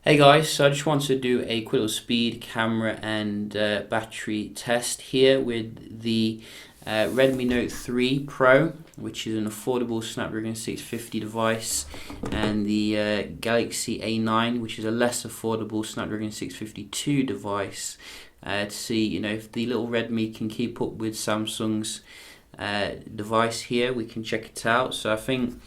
Hey guys, so I just wanted to do a quick little speed, camera and battery test here with the Redmi Note 3 Pro, which is an affordable Snapdragon 650 device, and the Galaxy A9, which is a less affordable Snapdragon 652 device, to see if the little Redmi can keep up with Samsung's device here. We can check it out. So I think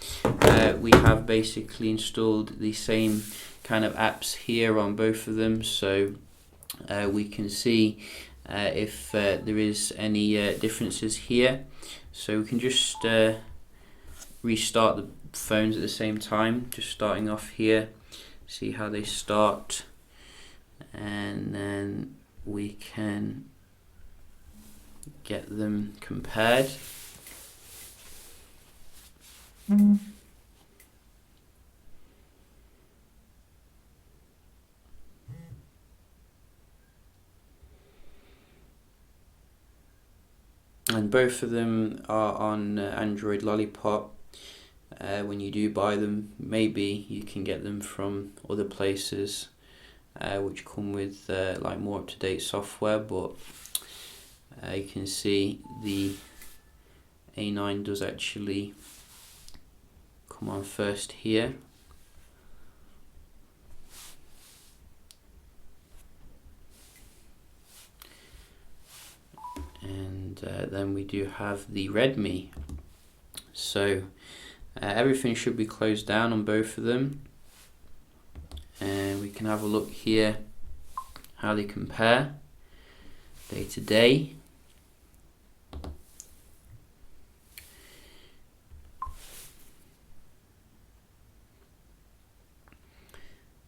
we have basically installed the same kind of apps here on both of them, so we can see if there is any differences here. So we can just restart the phones at the same time, just starting off here, see how they start, and then we can get them compared. And both of them are on Android Lollipop. When you do buy them, maybe you can get them from other places which come with like more up-to-date software, but you can see the A9 does actually come on first here. And then we do have the Redmi. So everything should be closed down on both of them, and we can have a look here how they compare day to day.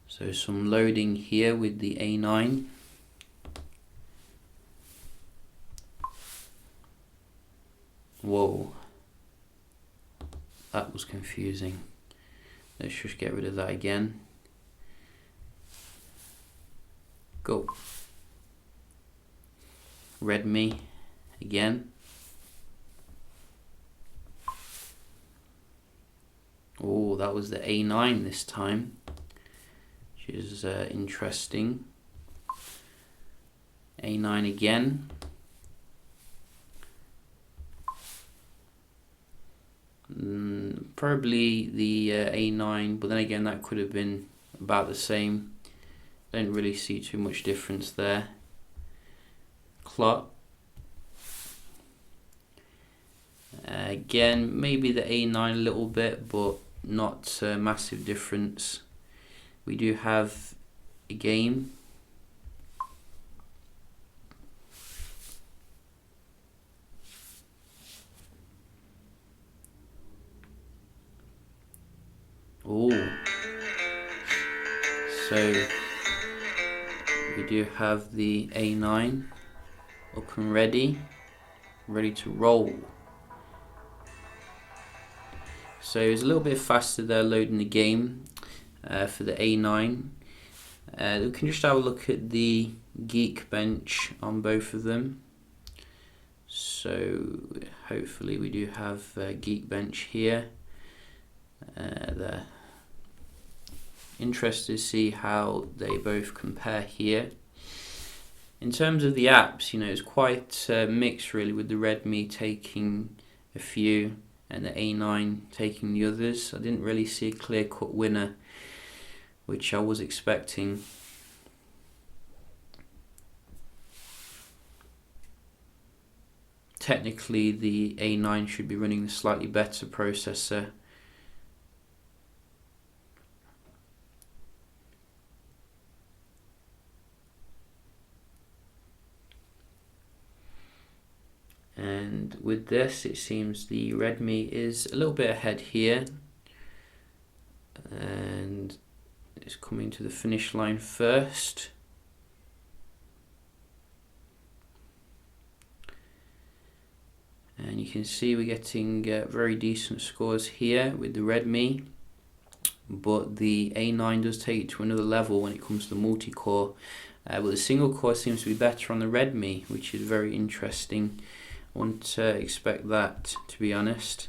So some loading here with the A9. Whoa, that was confusing. Let's just get rid of that again. Go. Redmi again. Oh, that was the A9 this time, which is interesting. A9 again. Probably the A9, but then again that could have been about the same. Don't really see too much difference there. Clock. Again, maybe the A9 a little bit, but not a massive difference. We do have a game. Oh, so we do have the A9 up and ready to roll. So it's a little bit faster there loading the game for the A9. We can just have a look at the Geekbench on both of them. So hopefully we do have Geekbench here. They're interested to see how they both compare here. In terms of the apps, it's quite mixed really, with the Redmi taking a few and the A9 taking the others. I didn't really see a clear-cut winner, which I was expecting. Technically, the A9 should be running the slightly better processor. And with this, it seems the Redmi is a little bit ahead here, and it's coming to the finish line first. And you can see we're getting very decent scores here with the Redmi, but the A9 does take it to another level when it comes to multi-core, but the single core seems to be better on the Redmi, which is very interesting. I wouldn't expect that, to be honest.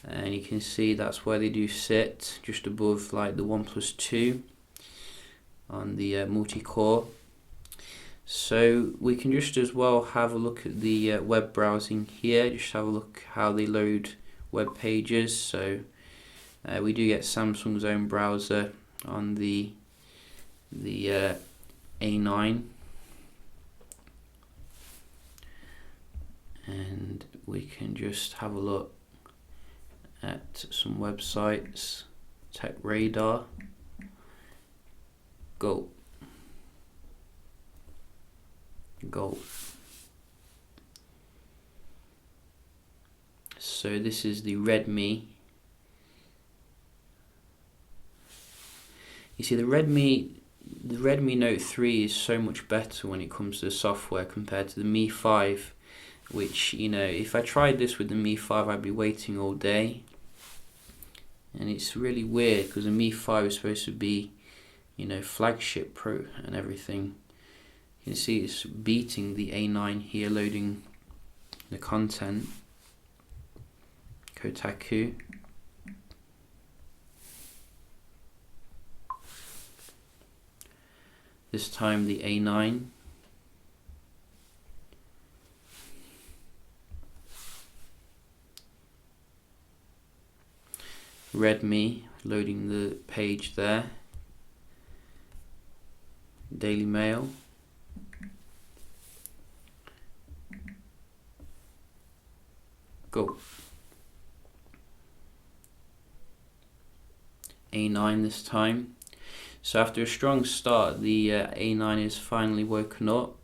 And you can see that's where they do sit, just above like the OnePlus 2. on the multi-core. So we can just as well have a look at the web browsing here, just have a look how they load web pages. So we do get Samsung's own browser on the A9, and we can just have a look at some websites. Tech Radar, go. So this is the Redmi. You see, the Redmi Note 3 is so much better when it comes to the software compared to the Mi 5, which, you know, if I tried this with the Mi 5, I'd be waiting all day. And it's really weird because the Mi 5 is supposed to be, you know, flagship pro and everything. You can see it's beating the A9 here, loading the content. Kotaku. This time the A9. Redmi, loading the page there. Daily Mail. Go. A9 this time. So after a strong start, the A9 is finally woken up.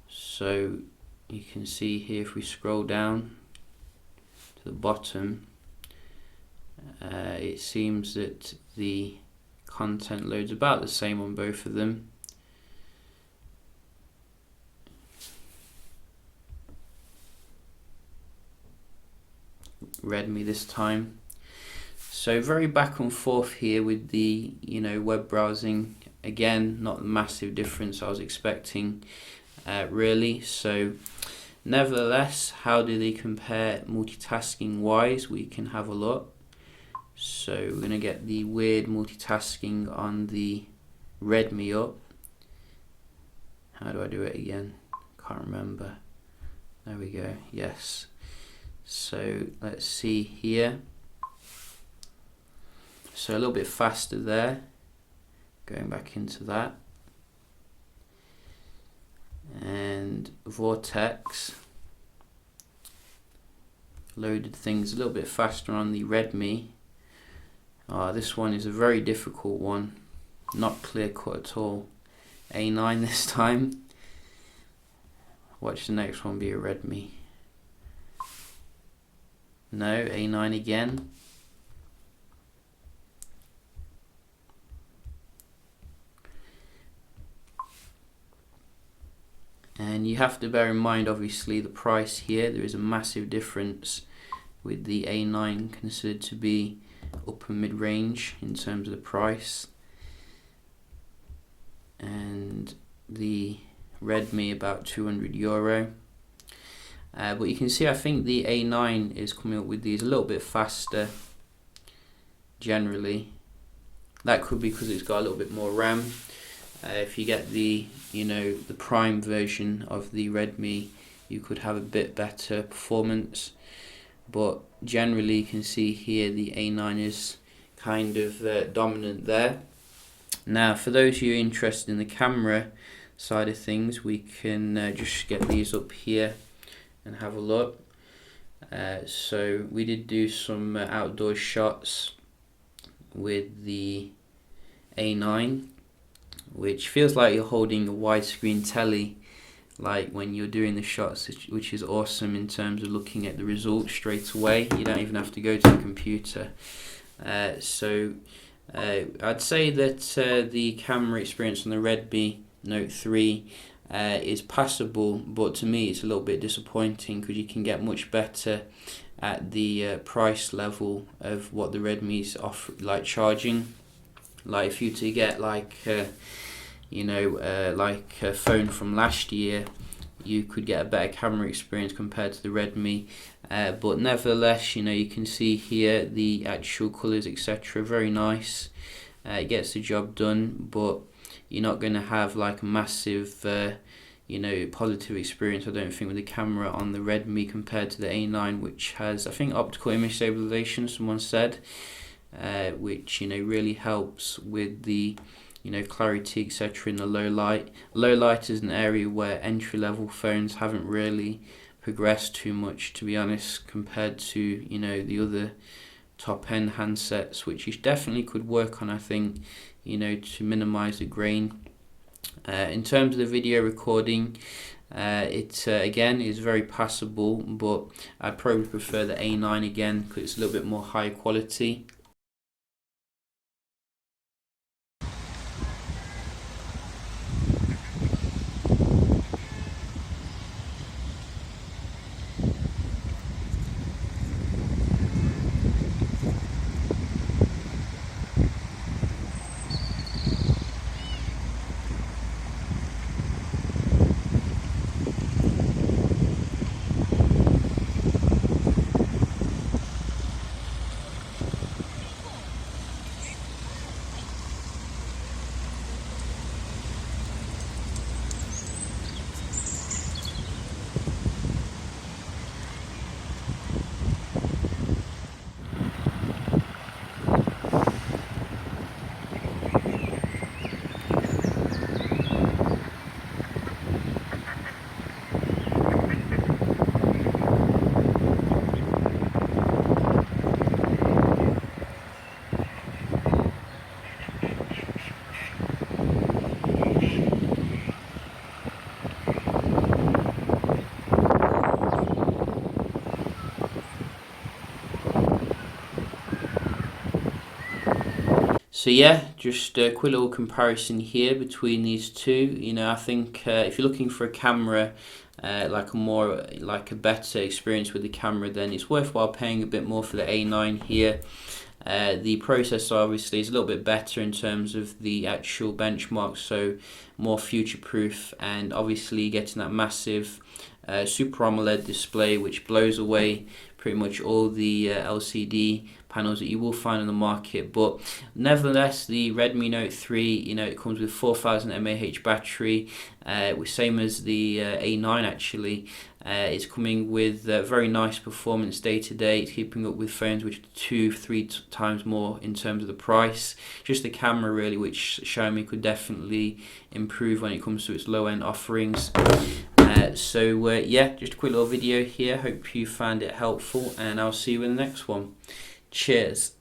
So you can see here, if we scroll down to the bottom, it seems that the content loads about the same on both of them. Redmi this time. So very back and forth here with the, you know, web browsing. Again, not a massive difference I was expecting, really. So nevertheless, how do they compare multitasking wise? We can have a look. So we're going to get the weird multitasking on the Redmi up. How do I do it again? Can't remember. There we go. Yes. So let's see here. So a little bit faster there. Going back into that. And Vortex loaded things a little bit faster on the Redmi. This one is a very difficult one, not clear cut at all. A9 this time. Watch the next one be a Redmi. No, A9 again. And you have to bear in mind, obviously, the price here. There is a massive difference with the A9 considered to be upper mid-range in terms of the price, and the Redmi about €200. But you can see, I think the A9 is coming up with these a little bit faster generally. That could be because it's got a little bit more RAM. If you get the, you know, the Prime version of the Redmi, you could have a bit better performance. But generally, you can see here the A9 is kind of dominant there. Now, for those of you interested in the camera side of things, we can just get these up here and have a look. So we did do some outdoor shots with the A9, which feels like you're holding a widescreen telly, like when you're doing the shots, which is awesome in terms of looking at the results straight away. You don't even have to go to the computer. So I'd say that the camera experience on the Redmi Note 3 is passable, but to me it's a little bit disappointing because you can get much better at the price level of what the Redmi's offer, like charging. Like if you to get like like a phone from last year, you could get a better camera experience compared to the Redmi, but nevertheless, you can see here the actual colors, etc. Very nice. It gets the job done, but you're not going to have like a massive positive experience, I don't think, with the camera on the Redmi compared to the A9, which has, I think, optical image stabilization, someone said, which really helps with the clarity, etc. in the low light. Low light is an area where entry-level phones haven't really progressed too much, to be honest, compared to the other top-end handsets, which you definitely could work on, I think, to minimize the grain. In terms of the video recording, it again is very passable, but I probably prefer the A9 again because it's a little bit more high quality. So yeah, just a quick little comparison here between these two. I think if you're looking for a camera, like a better experience with the camera, then it's worthwhile paying a bit more for the A9 here. The processor obviously is a little bit better in terms of the actual benchmark, so more future-proof, and obviously getting that massive Super AMOLED display, which blows away pretty much all the LCD panels that you will find on the market. But nevertheless, the Redmi Note 3, it comes with 4000 mAh battery, same as the A9 actually. It's coming with very nice performance day to day. It's keeping up with phones which are 2-3 times more in terms of the price. Just the camera really, which Xiaomi could definitely improve when it comes to its low end offerings. Yeah, just a quick little video here. Hope you found it helpful, and I'll see you in the next one. Cheers.